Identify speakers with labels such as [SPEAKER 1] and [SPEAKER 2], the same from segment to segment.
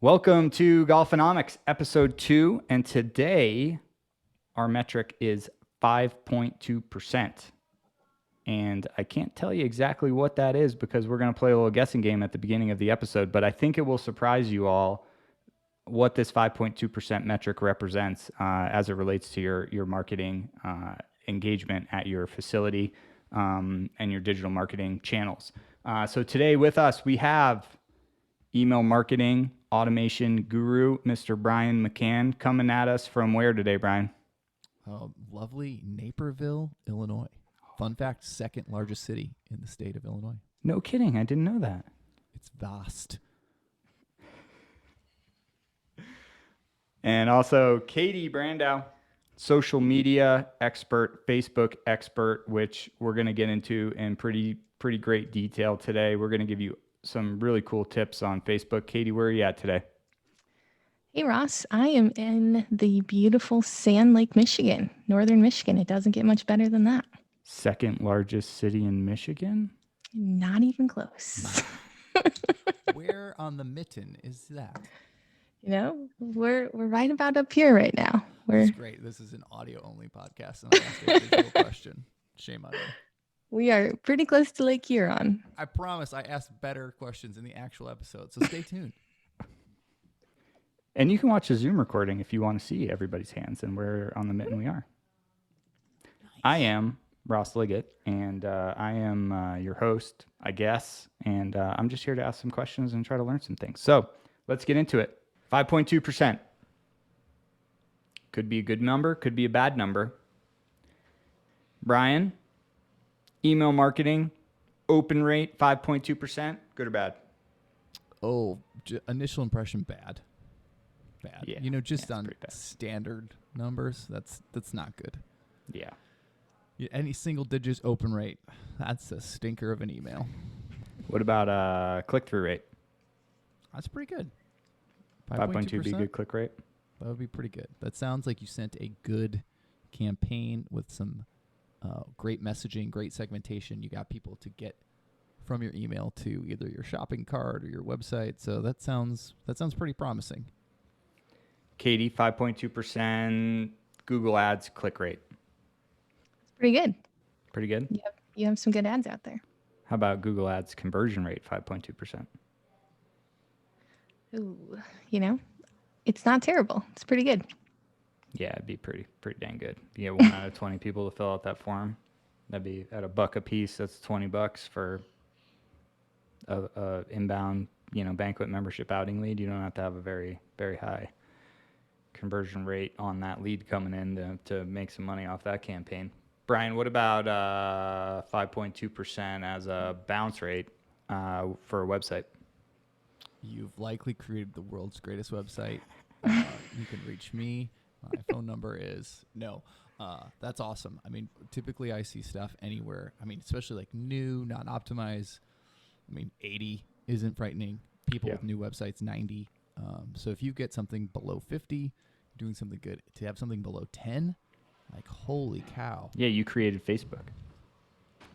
[SPEAKER 1] Welcome to Golfonomics, episode 2, and today our metric is 5.2%. And I can't tell you exactly what that is because we're going to play a little guessing game at the beginning of the episode, but I think it will surprise you all what this 5.2% metric represents as it relates to your marketing engagement at your facility and your digital marketing channels. So today with us, we have email marketing automation guru, Mr. Brian McCann, coming at us from where today, Brian?
[SPEAKER 2] Lovely Naperville, Illinois. Fun fact, second largest city in the state of Illinois.
[SPEAKER 1] No kidding. I didn't know that.
[SPEAKER 2] It's vast.
[SPEAKER 1] And also Katie Brandow, social media expert, Facebook expert, which we're going to get into in pretty great detail today. We're going to give you some really cool tips on Facebook. Katie, where are you at today?
[SPEAKER 3] Hey, Ross. I am in the beautiful Sand Lake, Michigan, northern Michigan. It doesn't get much better than that.
[SPEAKER 1] Second largest city in Michigan?
[SPEAKER 3] Not even close.
[SPEAKER 2] Where on the mitten is that?
[SPEAKER 3] You know, we're right about up here right now.
[SPEAKER 2] That's great. This is an audio-only podcast, and I asked a visual question. Shame on me.
[SPEAKER 3] We are pretty close to Lake Huron.
[SPEAKER 2] I promise I asked better questions in the actual episode, so stay tuned.
[SPEAKER 1] And you can watch a Zoom recording if you want to see everybody's hands and where on the mitten we are. Nice. I am Ross Liggett, and I am your host, I guess, and I'm just here to ask some questions and try to learn some things. So let's get into it. 5.2%. Could be a good number, could be a bad number. Brian, email marketing, open rate, 5.2%, good or bad?
[SPEAKER 2] Oh, initial impression, bad. Bad.
[SPEAKER 1] Yeah,
[SPEAKER 2] just on standard numbers, that's not good.
[SPEAKER 1] Yeah.
[SPEAKER 2] Any single digits open rate, that's a stinker of an email.
[SPEAKER 1] What about click-through rate?
[SPEAKER 2] That's pretty good.
[SPEAKER 1] 5.2 would be a good click rate?
[SPEAKER 2] That would be pretty good. That sounds like you sent a good campaign with some great messaging, great segmentation. You got people to get from your email to either your shopping cart or your website. So that sounds pretty promising.
[SPEAKER 1] Katie, 5.2% Google Ads click rate.
[SPEAKER 3] It's pretty good.
[SPEAKER 1] Pretty good?
[SPEAKER 3] Yep. You have some good ads out there.
[SPEAKER 1] How about Google Ads conversion rate, 5.2%?
[SPEAKER 3] Ooh, it's not terrible. It's pretty good.
[SPEAKER 1] Yeah, it'd be pretty dang good. You get 1 out of 20 people to fill out that form. That'd be at $1 a piece. That's $20 for a inbound, banquet membership outing lead. You don't have to have a very, very high conversion rate on that lead coming in to make some money off that campaign. Brian, what about 5.2% as a bounce rate for a website?
[SPEAKER 2] You've likely created the world's greatest website. You can reach me. My phone number is that's awesome. I mean, typically I see stuff anywhere. I mean, especially like new, not optimized. I mean, 80 isn't frightening. People with new websites, 90. So if you get something below 50, doing something good. To have something below 10, like holy cow.
[SPEAKER 1] Yeah, you created Facebook.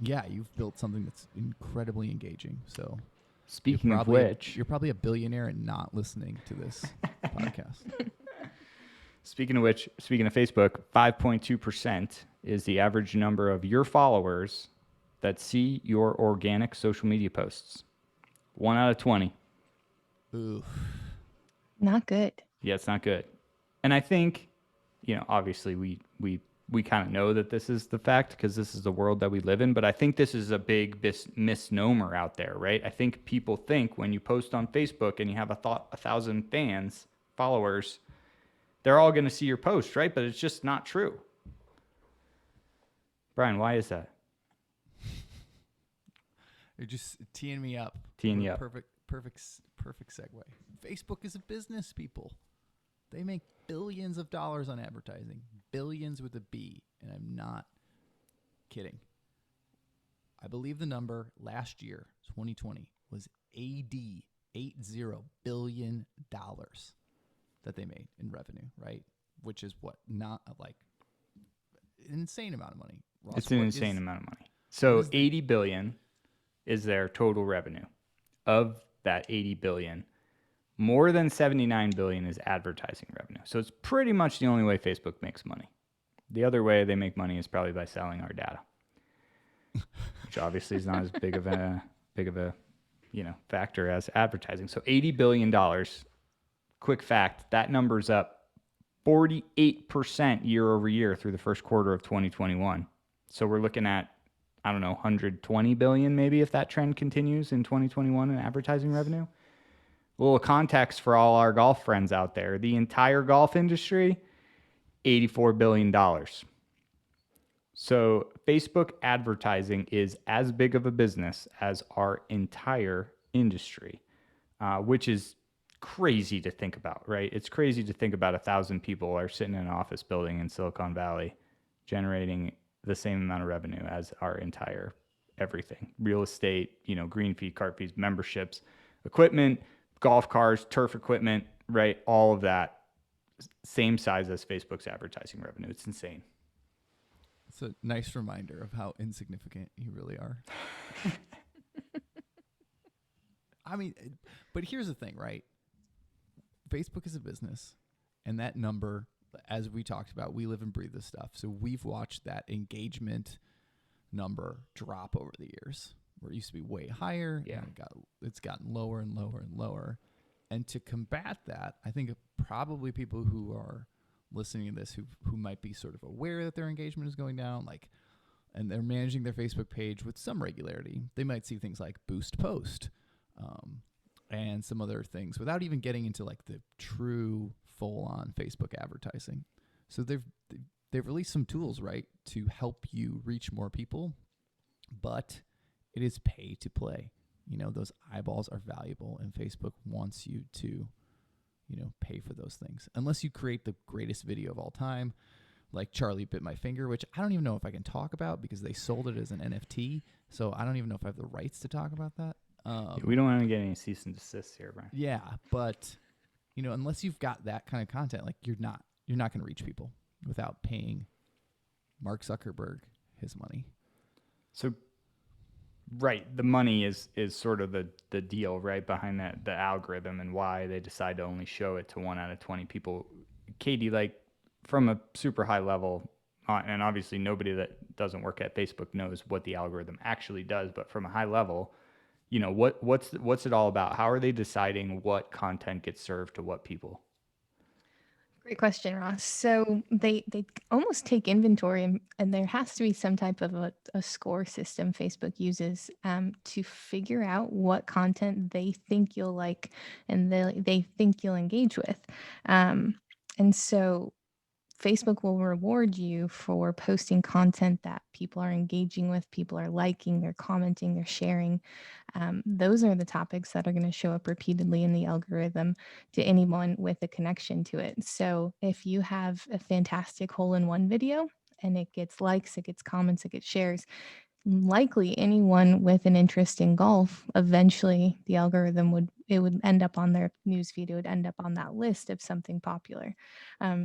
[SPEAKER 2] Yeah, you've built something that's incredibly engaging. So
[SPEAKER 1] speaking of which,
[SPEAKER 2] you're probably a billionaire and not listening to this podcast.
[SPEAKER 1] Speaking of Facebook, 5.2% is the average number of your followers that see your organic social media posts. 1 out of 20.
[SPEAKER 2] Oof.
[SPEAKER 3] Not good.
[SPEAKER 1] Yeah, it's not good. And I think, obviously we kind of know that this is the fact because this is the world that we live in, but I think this is a big misnomer out there, right? I think people think when you post on Facebook and you have 1,000 followers, they're all going to see your post, right? But it's just not true. Brian, why is that?
[SPEAKER 2] You're just teeing me up.
[SPEAKER 1] Teeing you up.
[SPEAKER 2] Perfect segue. Facebook is a business, people. They make billions of dollars on advertising. Billions with a B, and I'm not kidding. I believe the number last year, 2020, was $80 billion that they made in revenue, right? Which is what? Not like an insane amount of money. Ross,
[SPEAKER 1] it's an insane amount of money. So $80 billion is their total revenue. Of that $80 billion, More than 79 billion is advertising revenue. So it's pretty much the only way Facebook makes money. The other way they make money is probably by selling our data, which obviously is not as big of a factor as advertising. So $80 billion. Quick fact, that number's up 48% year over year through the first quarter of 2021. So we're looking at, I don't know, 120 billion maybe if that trend continues in 2021 in advertising revenue. A little context for all our golf friends out there. The entire golf industry, $84 billion. So Facebook advertising is as big of a business as our entire industry, which is crazy to think about, right? It's crazy to think about 1,000 people are sitting in an office building in Silicon Valley generating the same amount of revenue as our entire everything. Real estate, green fee, cart fees, memberships, equipment, golf cars, turf equipment, right? All of that, same size as Facebook's advertising revenue. It's insane.
[SPEAKER 2] It's a nice reminder of how insignificant you really are. I mean, but here's the thing, right? Facebook is a business, and that number, as we talked about, we live and breathe this stuff. So we've watched that engagement number drop over the years, where it used to be way higher.
[SPEAKER 1] Yeah.
[SPEAKER 2] And it's gotten lower and lower and lower. And to combat that, I think probably people who are listening to this who might be sort of aware that their engagement is going down, and they're managing their Facebook page with some regularity, they might see things like boost post, and some other things without even getting into the true full-on Facebook advertising. So they've released some tools, right, to help you reach more people, but it is pay to play. Those eyeballs are valuable, and Facebook wants you to, pay for those things. Unless you create the greatest video of all time, like Charlie Bit My Finger, which I don't even know if I can talk about because they sold it as an NFT. So I don't even know if I have the rights to talk about that.
[SPEAKER 1] We don't want to get any cease and desist here, Brian.
[SPEAKER 2] Yeah, but unless you've got that kind of content, you're not going to reach people without paying Mark Zuckerberg his money.
[SPEAKER 1] So, right, the money is sort of the deal, right, behind the algorithm and why they decide to only show it to 1 out of 20 people. Katie, from a super high level, and obviously nobody that doesn't work at Facebook knows what the algorithm actually does, but from a high level, what's it all about? How are they deciding what content gets served to what people?
[SPEAKER 3] Great question, Ross. So they almost take inventory, and there has to be some type of a score system Facebook uses to figure out what content they think you'll like and they think you'll engage with. And so Facebook will reward you for posting content that people are engaging with, people are liking, they're commenting, they're sharing. Those are the topics that are going to show up repeatedly in the algorithm to anyone with a connection to it. So if you have a fantastic hole-in-one video and it gets likes, it gets comments, it gets shares, likely anyone with an interest in golf, eventually the algorithm would end up on their newsfeed. It would end up on that list of something popular.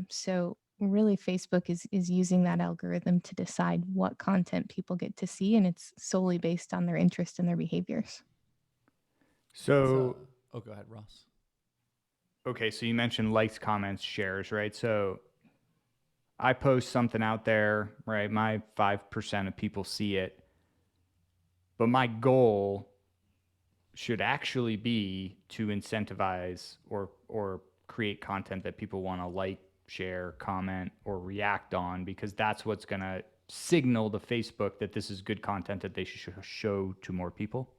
[SPEAKER 3] So really Facebook is using that algorithm to decide what content people get to see, and it's solely based on their interest and their behaviors.
[SPEAKER 1] So
[SPEAKER 2] go ahead, Ross.
[SPEAKER 1] Okay, so you mentioned likes, comments, shares, right? So I post something out there, right? My 5% of people see it, but my goal should actually be to incentivize or create content that people want to like, share, comment, or react on, because that's what's going to signal to Facebook that this is good content that they should show to more people.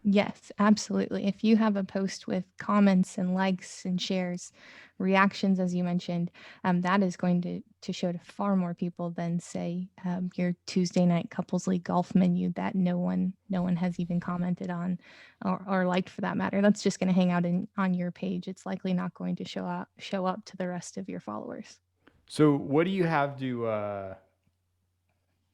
[SPEAKER 3] Yes, absolutely. If you have a post with comments and likes and shares, reactions, as you mentioned, that is going to show to far more people than, say, your Tuesday night couples league golf menu that no one has even commented on or liked, for that matter. That's just going to hang out on your page. It's likely not going to show up to the rest of your followers.
[SPEAKER 1] So what do you have to?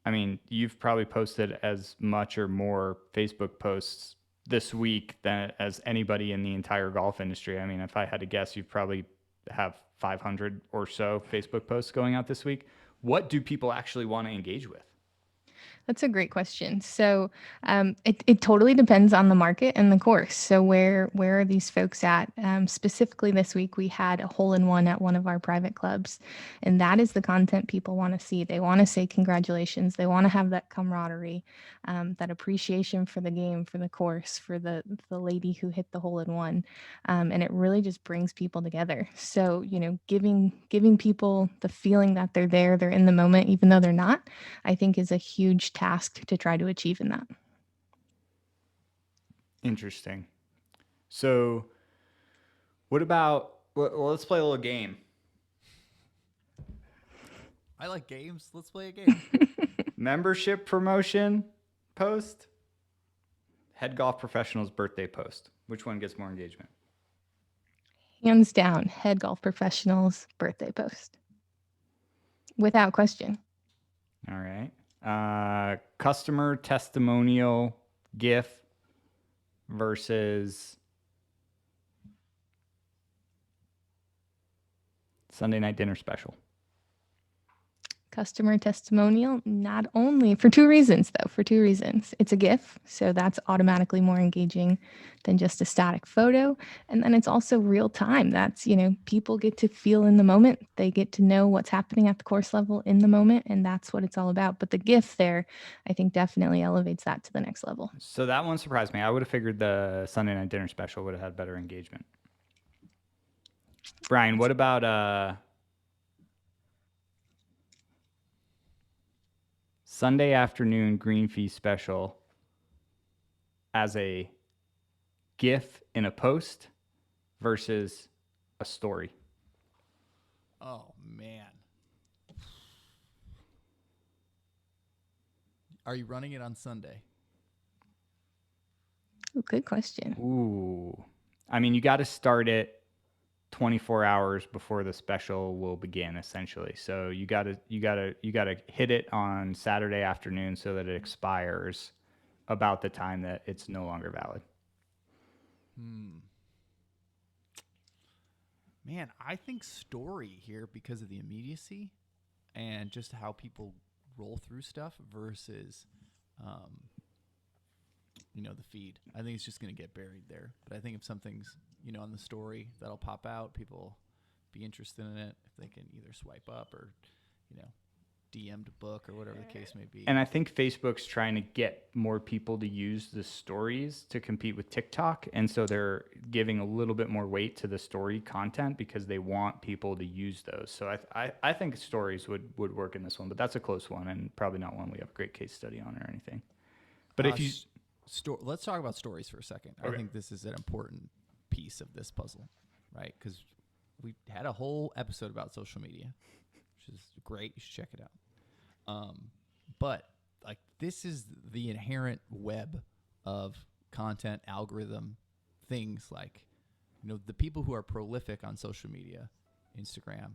[SPEAKER 1] I mean, you've probably posted as much or more Facebook posts this week than as anybody in the entire golf industry. I mean, if I had to guess, you probably have 500 or so Facebook posts going out this week. What do people actually want to engage with?
[SPEAKER 3] That's a great question. So it totally depends on the market and the course. So where are these folks at? Specifically this week, we had a hole-in-one at one of our private clubs, and that is the content people want to see. They want to say congratulations. They want to have that camaraderie, that appreciation for the game, for the course, for the lady who hit the hole-in-one, and it really just brings people together. So giving people the feeling that they're there, they're in the moment, even though they're not, I think is a huge task to try to achieve in that.
[SPEAKER 1] Interesting. So, what about? Well, let's play a little game.
[SPEAKER 2] I like games. Let's play a game.
[SPEAKER 1] Membership promotion post, head golf professional's birthday post. Which one gets more engagement?
[SPEAKER 3] Hands down, head golf professional's birthday post. Without question.
[SPEAKER 1] All right. Customer testimonial GIF versus Sunday night dinner special.
[SPEAKER 3] Customer testimonial, not only for two reasons, though. For two reasons. It's a GIF, so that's automatically more engaging than just a static photo. And then it's also real time. That's, people get to feel in the moment. They get to know what's happening at the course level in the moment, and that's what it's all about. But the GIF there, I think, definitely elevates that to the next level.
[SPEAKER 1] So that one surprised me. I would have figured the Sunday night dinner special would have had better engagement. Brian, what about Sunday afternoon green fee special as a GIF in a post versus a story?
[SPEAKER 2] Oh, man. Are you running it on Sunday?
[SPEAKER 3] Ooh, good question.
[SPEAKER 1] Ooh. I mean, you got to start it 24 hours before the special will begin, essentially. So you got to hit it on Saturday afternoon so that it expires about the time that it's no longer valid.
[SPEAKER 2] Man, I think story here because of the immediacy and just how people roll through stuff versus, the feed. I think it's just going to get buried there. But I think if something's, on the story, that'll pop out. People be interested in it if they can either swipe up or, DM'd book or whatever the case may be.
[SPEAKER 1] And I think Facebook's trying to get more people to use the stories to compete with TikTok. And so they're giving a little bit more weight to the story content because they want people to use those. So I think stories would work in this one, but that's a close one and probably not one we have a great case study on or anything. But if you...
[SPEAKER 2] let's talk about stories for a second. Okay. I think this is an important piece of this puzzle, right? Because we had a whole episode about social media, which is great. You should check it out. But like this is the inherent web of content, algorithm, things like, the people who are prolific on social media, Instagram,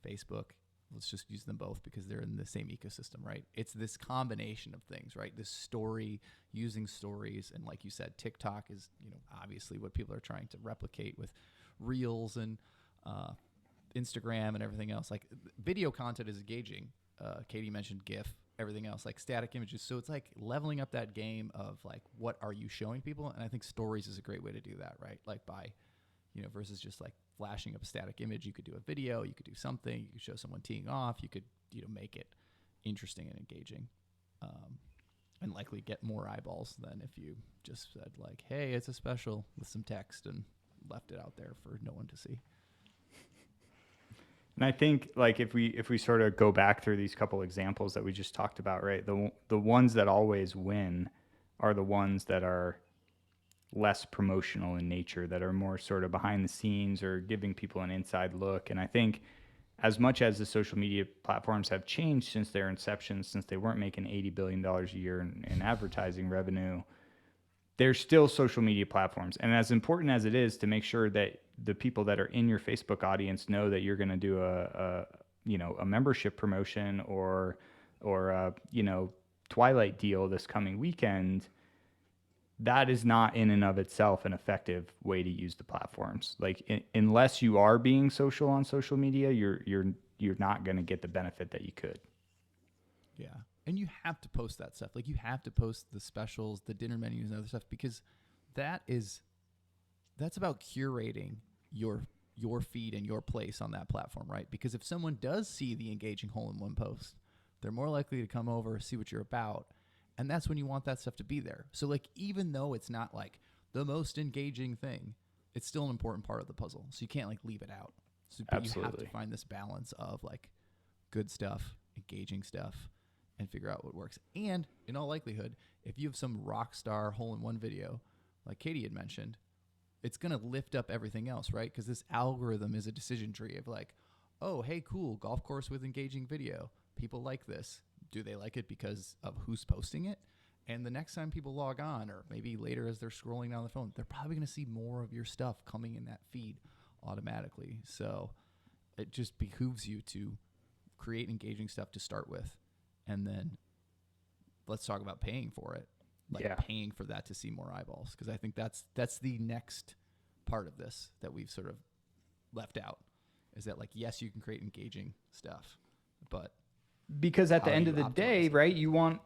[SPEAKER 2] Facebook, let's just use them both because they're in the same ecosystem, right? It's this combination of things, right? This story, using stories. And like you said, TikTok is, obviously what people are trying to replicate with Reels and Instagram and everything else. Like video content is engaging. Katie mentioned GIF, everything else, like static images. So it's like leveling up that game of like, what are you showing people? And I think stories is a great way to do that, right? Like by, versus just like flashing up a static image. You could do a video, you could do something, you could show someone teeing off, you could, make it interesting and engaging, and likely get more eyeballs than if you just said like, hey, it's a special with some text and left it out there for no one to see.
[SPEAKER 1] And I think like if we sort of go back through these couple examples that we just talked about, right? The ones that always win are the ones that are less promotional in nature, that are more sort of behind the scenes or giving people an inside look. And I think as much as the social media platforms have changed since their inception, since they weren't making $80 billion a year in advertising revenue, they're still social media platforms. And as important as it is to make sure that the people that are in your Facebook audience know that you're going to do a membership promotion or a, Twilight deal this coming weekend, that is not in and of itself an effective way to use the platforms. Like unless you are being social on social media, you're not going to get the benefit that you could.
[SPEAKER 2] Yeah. And you have to post that stuff. Like you have to post the specials, the dinner menus and other stuff, because that's about curating your feed and your place on that platform, right? Because if someone does see the engaging hole-in-one post, they're more likely to come over, see what you're about, and that's when you want that stuff to be there. So like even though it's not like the most engaging thing, it's still an important part of the puzzle. So you can't like leave it out. So but you have to find this balance of like good stuff, engaging stuff, and figure out what works. And in all likelihood, if you have some rock star hole-in-one video, like Katie had mentioned, it's going to lift up everything else, right? Because this algorithm is a decision tree of like, oh, hey, cool, golf course with engaging video. People like this. Do they like it because of who's posting it? And the next time people log on, or maybe later as they're scrolling down the phone, they're probably going to see more of your stuff coming in that feed automatically. So it just behooves you to create engaging stuff to start with. And then let's talk about paying for it, like paying for that to see more eyeballs. Because I think that's the next part of this that we've sort of left out, is that like, yes, you can create engaging stuff, but
[SPEAKER 1] because at the end of the day, right, you want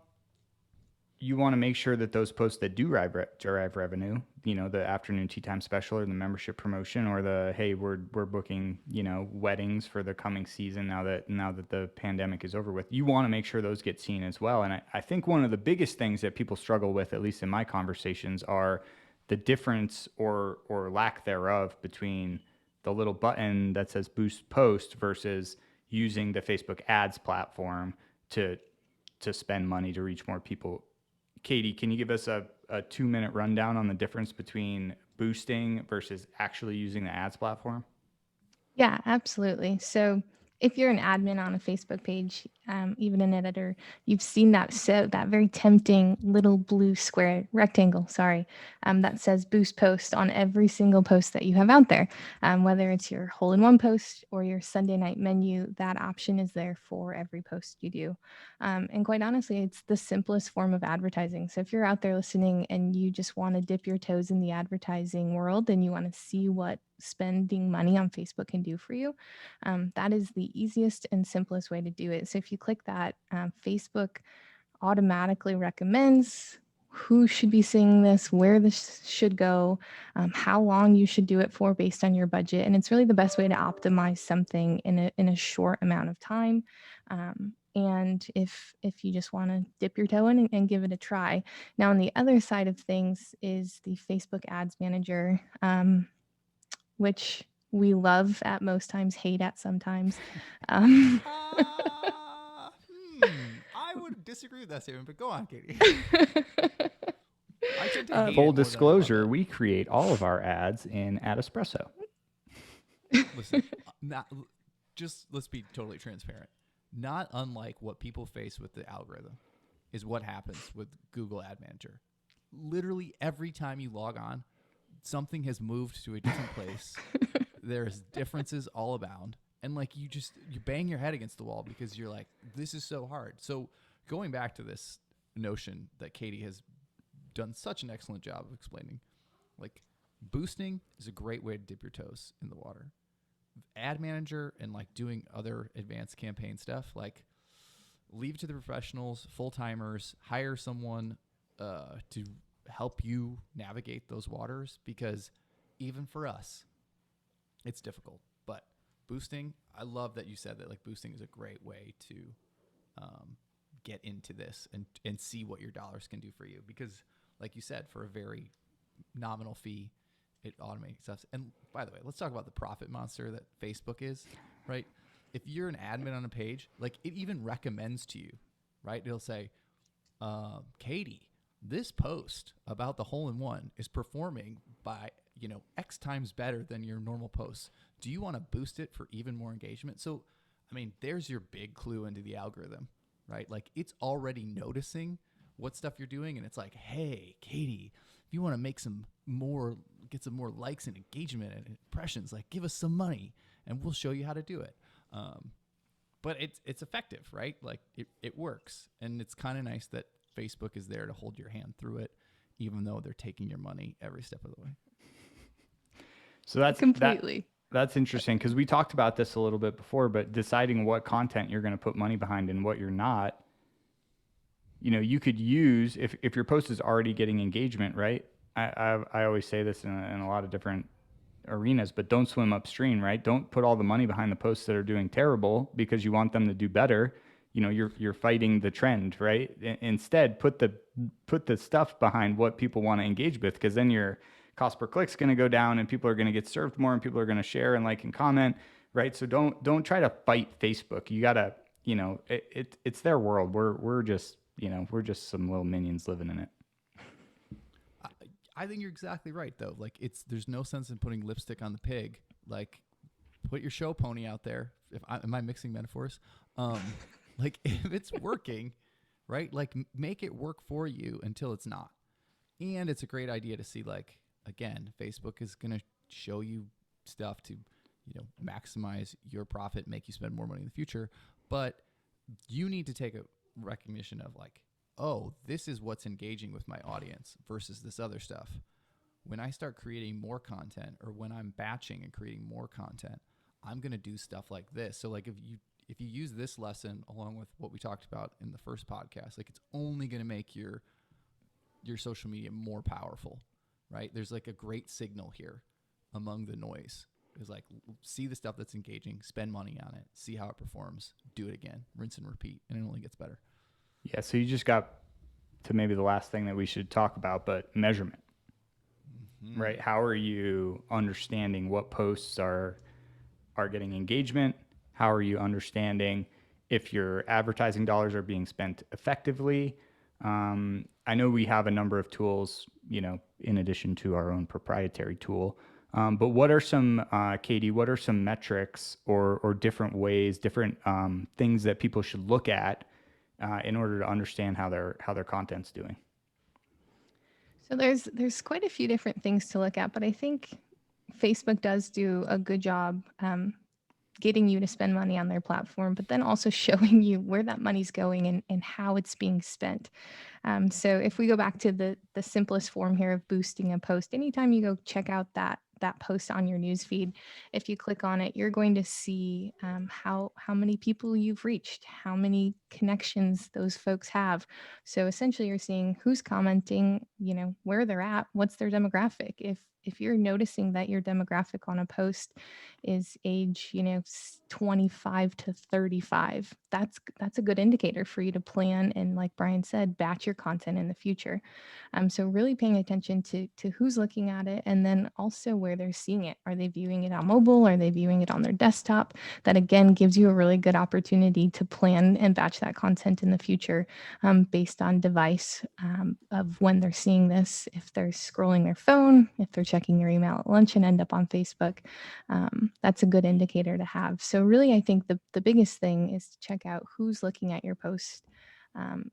[SPEAKER 1] to make sure that those posts that do drive revenue, you know, the afternoon tea time special or the membership promotion or the, hey, we're booking, you know, weddings for the coming season now that the pandemic is over with, you want to make sure those get seen as well. And I think one of the biggest things that people struggle with, at least in my conversations, are the difference or lack thereof between the little button that says boost post versus using the Facebook ads platform to spend money to reach more people. Katie, can you give us a 2-minute rundown on the difference between boosting versus actually using the ads platform?
[SPEAKER 3] Yeah, absolutely. So if you're an admin on a Facebook page, even an editor, you've seen that very tempting little blue square rectangle, that says boost post on every single post that you have out there. Whether it's your hole-in-one post or your Sunday night menu, that option is there for every post you do. And quite honestly, it's the simplest form of advertising. So if you're out there listening and you just want to dip your toes in the advertising world and you want to see what spending money on Facebook can do for you, that is the easiest and simplest way to do it. So if you click that, Facebook automatically recommends who should be seeing this, where this should go, how long you should do it for based on your budget. And it's really the best way to optimize something in a short amount of time. And if you just want to dip your toe in and give it a try. Now, on the other side of things is the Facebook Ads Manager, which we love at most times, hate at sometimes.
[SPEAKER 2] I would disagree with that statement, but go on, Katie. I tend to hate
[SPEAKER 1] Full disclosure, we create all of our ads in Ad Espresso.
[SPEAKER 2] Listen, let's be totally transparent. Not unlike what people face with the algorithm is what happens with Google Ad Manager. Literally every time you log on, something has moved to a different place. There's differences all abound. And like you bang your head against the wall because you're like, this is so hard. So going back to this notion that Katie has done such an excellent job of explaining, like boosting is a great way to dip your toes in the water. Ad Manager and like doing other advanced campaign stuff, like leave it to the professionals, full-timers, hire someone to help you navigate those waters, because even for us, it's difficult. But boosting, I love that you said that, like boosting is a great way to get into this and see what your dollars can do for you, because like you said, for a very nominal fee, it automates stuff. And by the way, let's talk about the profit monster that Facebook is, right? If you're an admin on a page, like it even recommends to you, right? It'll say, Katie, this post about the hole-in-one is performing by, X times better than your normal posts. Do you want to boost it for even more engagement? So, I mean, there's your big clue into the algorithm, right? Like it's already noticing what stuff you're doing. And it's like, hey, Katie, if you want to get some more likes and engagement and impressions, like give us some money and we'll show you how to do it. But it's effective, right? Like it works. And it's kind of nice that Facebook is there to hold your hand through it, even though they're taking your money every step of the way.
[SPEAKER 1] So that's
[SPEAKER 3] completely.
[SPEAKER 1] That's interesting, because we talked about this a little bit before, but deciding what content you're going to put money behind and what you're not, you could use, if your post is already getting engagement, right? I always say this in a lot of different arenas, but don't swim upstream, right? Don't put all the money behind the posts that are doing terrible because you want them to do better. You're fighting the trend, right? Instead, put the stuff behind what people want to engage with, because then your cost per click is going to go down and people are going to get served more and people are going to share and like and comment, right? So don't try to fight Facebook. You gotta, it's their world. We're just some little minions living in it.
[SPEAKER 2] I think you're exactly right, though. Like, there's no sense in putting lipstick on the pig. Like, put your show pony out there. Am I mixing metaphors? Like, if it's working, right? Like, make it work for you until it's not. And it's a great idea to see, like, again, Facebook is going to show you stuff to, maximize your profit, make you spend more money in the future. But you need to take a recognition of, like, oh, this is what's engaging with my audience versus this other stuff. When I start creating more content, or when I'm batching and creating more content, I'm going to do stuff like this. So like if you use this lesson along with what we talked about in the first podcast, like it's only going to make your social media more powerful, right? There's like a great signal here among the noise. It's like, see the stuff that's engaging, spend money on it, see how it performs, do it again, rinse and repeat, and it only gets better.
[SPEAKER 1] Yeah, so you just got to maybe the last thing that we should talk about, but measurement, right? How are you understanding what posts are getting engagement? How are you understanding if your advertising dollars are being spent effectively? I know we have a number of tools, in addition to our own proprietary tool. But what are some, Katie, what are some metrics or different ways, different things that people should look at in order to understand how their content's doing?
[SPEAKER 3] So there's quite a few different things to look at, but I think Facebook does do a good job getting you to spend money on their platform, but then also showing you where that money's going and how it's being spent. So if we go back to the simplest form here of boosting a post, anytime you go check out that post on your newsfeed, if you click on it, you're going to see how many people you've reached, how many connections those folks have. So essentially, you're seeing who's commenting, where they're at, what's their demographic. If you're noticing that your demographic on a post is age, 25 to 35, that's a good indicator for you to plan and, like Brian said, batch your content in the future. So really paying attention to who's looking at it, and then also where they're seeing it. Are they viewing it on mobile? Are they viewing it on their desktop? That again gives you a really good opportunity to plan and batch that content in the future based on device of when they're seeing this. If they're scrolling their phone, if they're checking their email at lunch and end up on Facebook, that's a good indicator to have. So really, I think the biggest thing is to check out who's looking at your post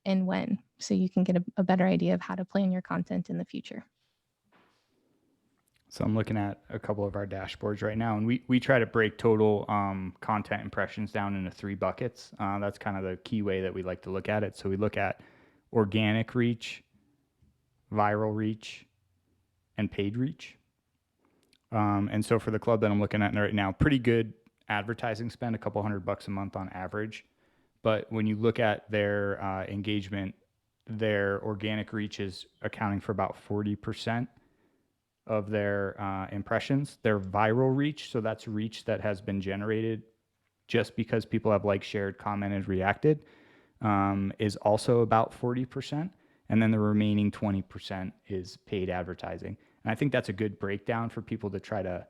[SPEAKER 3] and when, so you can get a better idea of how to plan your content in the future.
[SPEAKER 1] So I'm looking at a couple of our dashboards right now, and we try to break total content impressions down into 3 buckets. That's kind of the key way that we like to look at it. So we look at organic reach, viral reach, and paid reach. And so for the club that I'm looking at right now, pretty good advertising spend, a couple $100 a month on average. But when you look at their engagement, their organic reach is accounting for about 40% of their impressions. Their viral reach, so that's reach that has been generated just because people have liked, shared, commented, reacted, is also about 40%. And then the remaining 20% is paid advertising. And I think that's a good breakdown for people to try to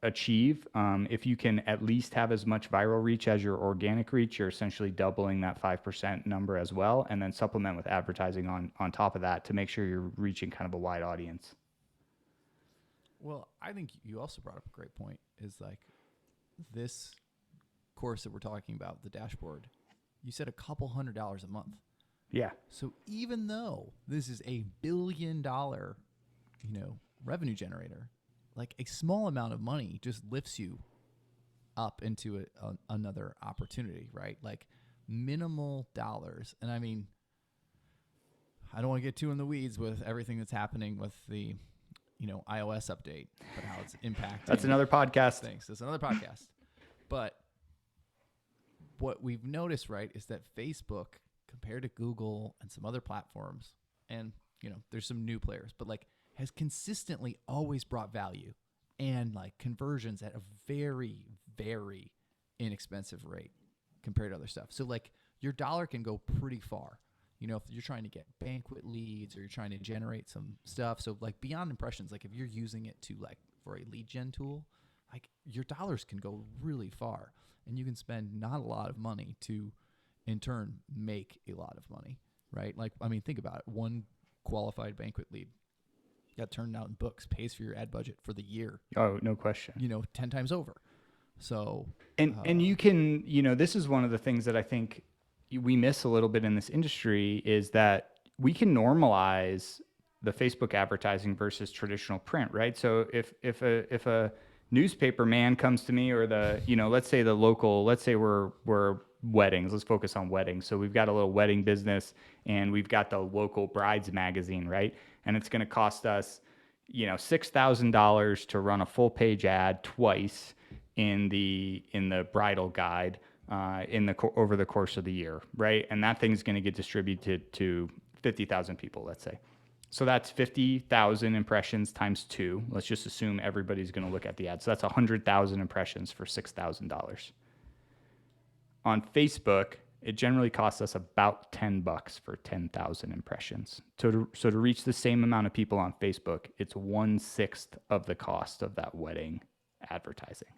[SPEAKER 1] achieve. If you can at least have as much viral reach as your organic reach, you're essentially doubling that 5% number as well, and then supplement with advertising on top of that to make sure you're reaching kind of a wide audience.
[SPEAKER 2] Well, I think you also brought up a great point, is like this course that we're talking about, the dashboard, you said a couple $100 a month.
[SPEAKER 1] Yeah.
[SPEAKER 2] So even though this is $1 billion, revenue generator, like a small amount of money just lifts you up into another opportunity, right? Like minimal dollars. And I mean, I don't want to get too in the weeds with everything that's happening with the, iOS update, but how it's impacting.
[SPEAKER 1] That's another podcast.
[SPEAKER 2] Things. That's another podcast. But what we've noticed, right, is that Facebook compared to Google and some other platforms, and there's some new players, but like has consistently always brought value and like conversions at a very, very inexpensive rate compared to other stuff. So like your dollar can go pretty far. If you're trying to get banquet leads or you're trying to generate some stuff. So like beyond impressions, like if you're using it to like for a lead gen tool, like your dollars can go really far, and you can spend not a lot of money to in turn make a lot of money, right? Like, I mean, think about it. One qualified banquet lead got turned out in books, pays for your ad budget for the year.
[SPEAKER 1] Oh, no question.
[SPEAKER 2] 10 times over. So,
[SPEAKER 1] and you can, this is one of the things that I think we miss a little bit in this industry is that we can normalize the Facebook advertising versus traditional print, right? So if a newspaper man comes to me, or let's say we're weddings, let's focus on weddings. So we've got a little wedding business, and we've got the local brides magazine, right? And it's going to cost us, $6,000 to run a full page ad twice in the bridal guide over the course of the year, right? And that thing's going to get distributed to 50,000 people, let's say. So that's 50,000 impressions times 2. Let's just assume everybody's going to look at the ad. So that's 100,000 impressions for $6,000. On Facebook, it generally costs us about $10 for 10,000 impressions. So to reach the same amount of people on Facebook, it's 1/6 of the cost of that wedding advertising.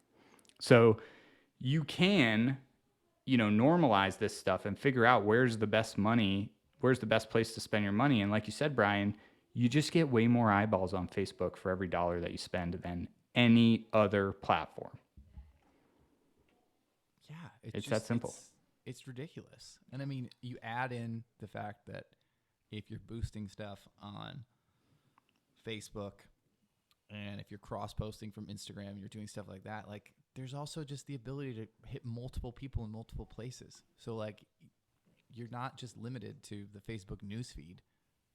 [SPEAKER 1] So you can, normalize this stuff and figure out where's the best place to spend your money. And like you said, Brian, you just get way more eyeballs on Facebook for every dollar that you spend than any other platform.
[SPEAKER 2] Yeah,
[SPEAKER 1] it's that simple.
[SPEAKER 2] It's ridiculous. And I mean, you add in the fact that if you're boosting stuff on Facebook, and if you're cross-posting from Instagram, you're doing stuff like that, like there's also just the ability to hit multiple people in multiple places. So like you're not just limited to the Facebook newsfeed,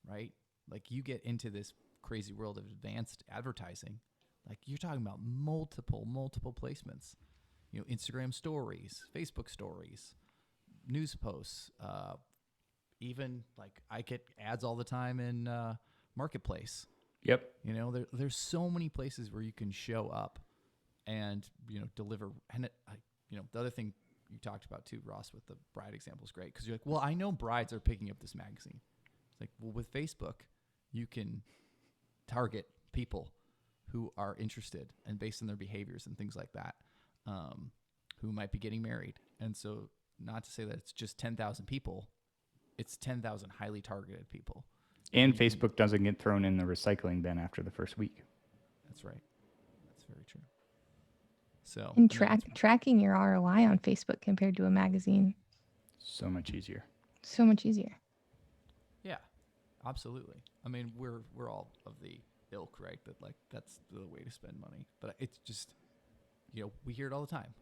[SPEAKER 2] right? Like you get into this crazy world of advanced advertising, like you're talking about multiple placements. Instagram stories, Facebook stories, news posts, even like I get ads all the time in Marketplace.
[SPEAKER 1] Yep.
[SPEAKER 2] There's so many places where you can show up and deliver. And the other thing you talked about too, Ross, with the bride example is great, because you're like, well, I know brides are picking up this magazine. It's like, well, with Facebook, you can target people who are interested and based on their behaviors and things like that, who might be getting married. And so, not to say that it's just 10,000 people, it's 10,000 highly targeted people.
[SPEAKER 1] And Facebook doesn't get thrown in the recycling bin after the first week.
[SPEAKER 2] That's right. That's very true. So,
[SPEAKER 3] And tracking your ROI on Facebook compared to a magazine.
[SPEAKER 1] So much easier.
[SPEAKER 3] So much easier.
[SPEAKER 2] Yeah, absolutely. I mean, we're all of the ilk, right? That like that's the way to spend money. But it's just, we hear it all the time.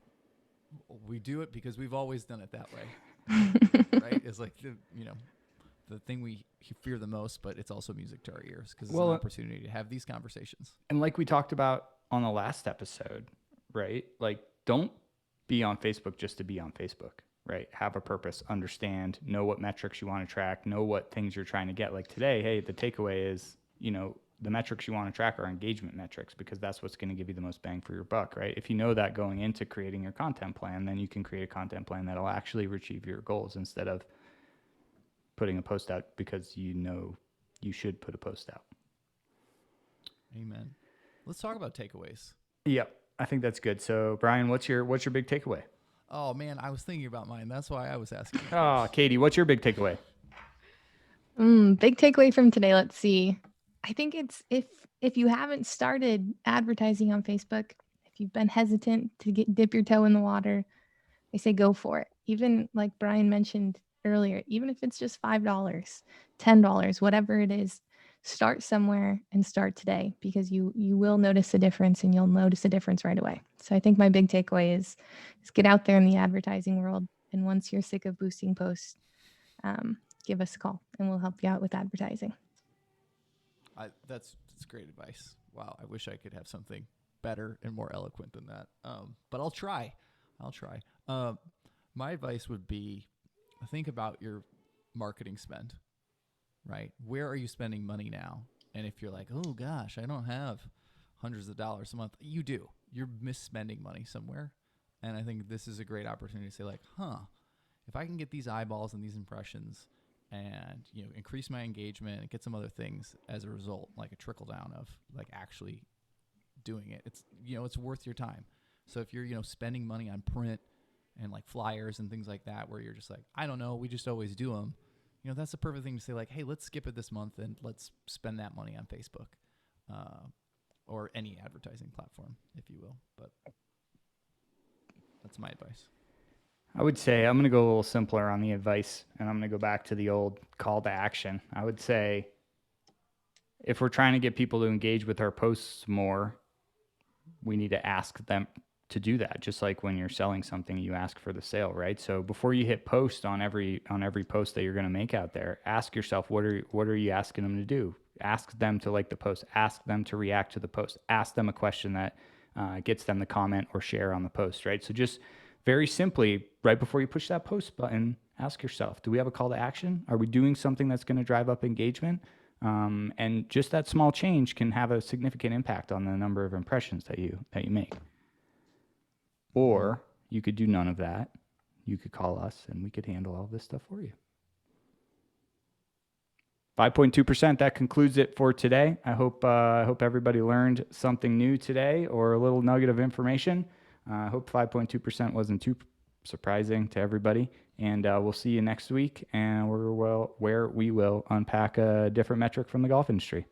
[SPEAKER 2] We do it because we've always done it that way, right? It's like the thing we fear the most, but it's also music to our ears because it's an opportunity to have these conversations.
[SPEAKER 1] And like we talked about on the last episode, right? Like, don't be on Facebook just to be on Facebook, right? Have a purpose, understand, know what metrics you want to track, know what things you're trying to get. Like today, hey, the takeaway is, the metrics you want to track are engagement metrics, because that's what's going to give you the most bang for your buck, right? If you know that going into creating your content plan, then you can create a content plan that'll actually achieve your goals instead of putting a post out because you should put a post out.
[SPEAKER 2] Amen. Let's talk about takeaways.
[SPEAKER 1] Yep, I think that's good. So, Brian, what's your big takeaway?
[SPEAKER 2] Oh man, I was thinking about mine. That's why I was asking.
[SPEAKER 1] Oh, Katie, what's your big takeaway?
[SPEAKER 3] Big takeaway from today. Let's see. I think it's if you haven't started advertising on Facebook, if you've been hesitant to dip your toe in the water, I say go for it. Even like Brian mentioned earlier, even if it's just $5, $10, whatever it is, start somewhere and start today, because you will notice a difference, and you'll notice a difference right away. So I think my big takeaway is get out there in the advertising world. And once you're sick of boosting posts, give us a call and we'll help you out with advertising.
[SPEAKER 2] That's great advice. Wow, I wish I could have something better and more eloquent than that. But I'll try. My advice would be, think about your marketing spend, right? Where are you spending money now? And if you're like, oh gosh, I don't have hundreds of dollars a month, you do. You're misspending money somewhere. And I think this is a great opportunity to say like, if I can get these eyeballs and these impressions and, increase my engagement and get some other things as a result, like a trickle down of like actually doing it, it's worth your time. So if you're, spending money on print and like flyers and things like that, where you're just like, I don't know, we just always do them. That's the perfect thing to say like, hey, let's skip it this month and let's spend that money on Facebook, or any advertising platform, if you will. But that's my advice.
[SPEAKER 1] I would say I'm going to go a little simpler on the advice, and I'm going to go back to the old call to action. I would say if we're trying to get people to engage with our posts more, we need to ask them to do that. Just like when you're selling something, you ask for the sale, right? So before you hit post on every post that you're going to make out there, ask yourself, what are you asking them to do? Ask them to like the post, ask them to react to the post, ask them a question that gets them to comment or share on the post, right? So just very simply, right before you push that post button, ask yourself, do we have a call to action? Are we doing something that's going to drive up engagement? And just that small change can have a significant impact on the number of impressions that you make. Or you could do none of that. You could call us and we could handle all this stuff for you. 5.2%, that concludes it for today. I hope everybody learned something new today or a little nugget of information. I hope 5.2% wasn't too surprising to everybody. And we'll see you next week, and where we will unpack a different metric from the golf industry.